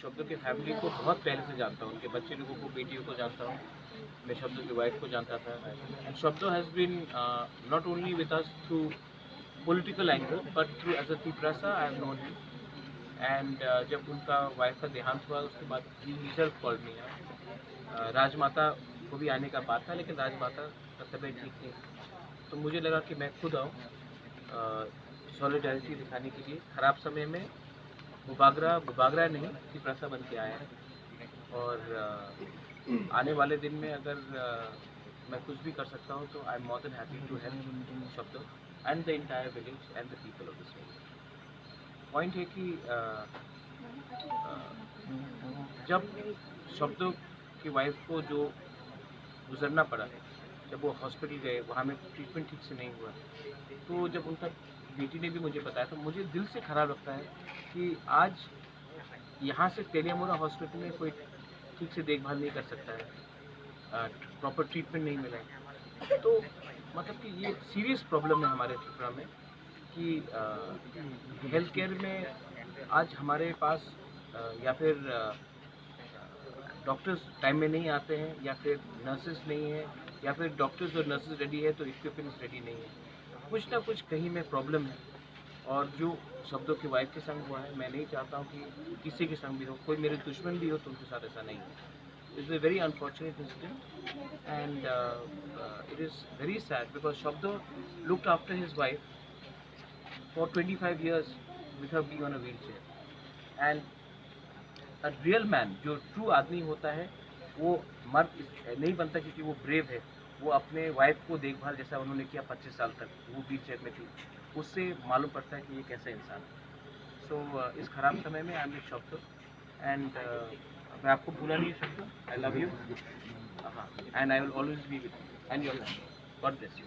शब्दों की फैमिली को बहुत पहले से जानता हूँ, उनके बच्चे लोगों को, बेटियों को जानता हूँ। मैं शब्दों की वाइफ को जानता था। एंड शब्दों has been not only with us through political angle but through as a Tiprasa I have known him. And जब उनका वाइफ का देहांत हुआ उसके बाद ही हिमसेल्फ कॉल्ड मी। राजमाता को भी आने का बात था लेकिन राजमाता का तबीयत ठीक नहीं थी, तो मुझे लगा कि मैं खुद आऊँ सॉलिडारिटी दिखाने के लिए। ख़राब समय में बुबागरा नहीं तिप्रसा बन के आया है। और आने वाले दिन में अगर मैं कुछ भी कर सकता हूँ तो I am more than happy to help शब्दों and the entire village and the people of this village. Point है कि जब शब्दों की वाइफ को जो गुजरना पड़ा, जब वो हॉस्पिटल गए, वहाँ में ट्रीटमेंट ठीक से नहीं हुआ, तो जब उनका बेटी ने भी मुझे बताया तो मुझे दिल से ख़राब लगता है कि आज यहाँ से तेलियामुरा हॉस्पिटल में कोई ठीक से देखभाल नहीं कर सकता है, प्रॉपर ट्रीटमेंट नहीं मिला है। तो मतलब कि ये सीरियस प्रॉब्लम है हमारे त्रिपुरा में कि हेल्थ केयर में आज हमारे पास या फिर डॉक्टर्स टाइम में नहीं आते हैं, या फिर नर्सेस नहीं है, या फिर डॉक्टर्स और नर्सेस रेडी है तो इक्विपमेंट्स रेडी नहीं है। कुछ ना कुछ कहीं में प्रॉब्लम है। और जो शब्दों की वाइफ के संग हुआ है, मैं नहीं चाहता हूँ कि किसी के संग भी हो, कोई मेरे दुश्मन भी हो तो उनके साथ ऐसा नहीं हो। It's a very unfortunate incident and it is very sad because Shabdo looked after his wife for 25 years with her being on a wheelchair. And real man, जो ट्रू आदमी होता है, वो मर्द नहीं बनता क्योंकि वो ब्रेव है। वो अपने वाइफ को देखभाल जैसा उन्होंने किया 25 साल तक, वो व्हील चेयर में थी, उससे मालूम पड़ता है कि ये कैसा इंसान है। सो इस खराब समय में आई एम विद शब्द एंड मैं आपको भूला नहीं शब्द, आई लव यू। हाँ, and I will always be with you and your family. God bless you.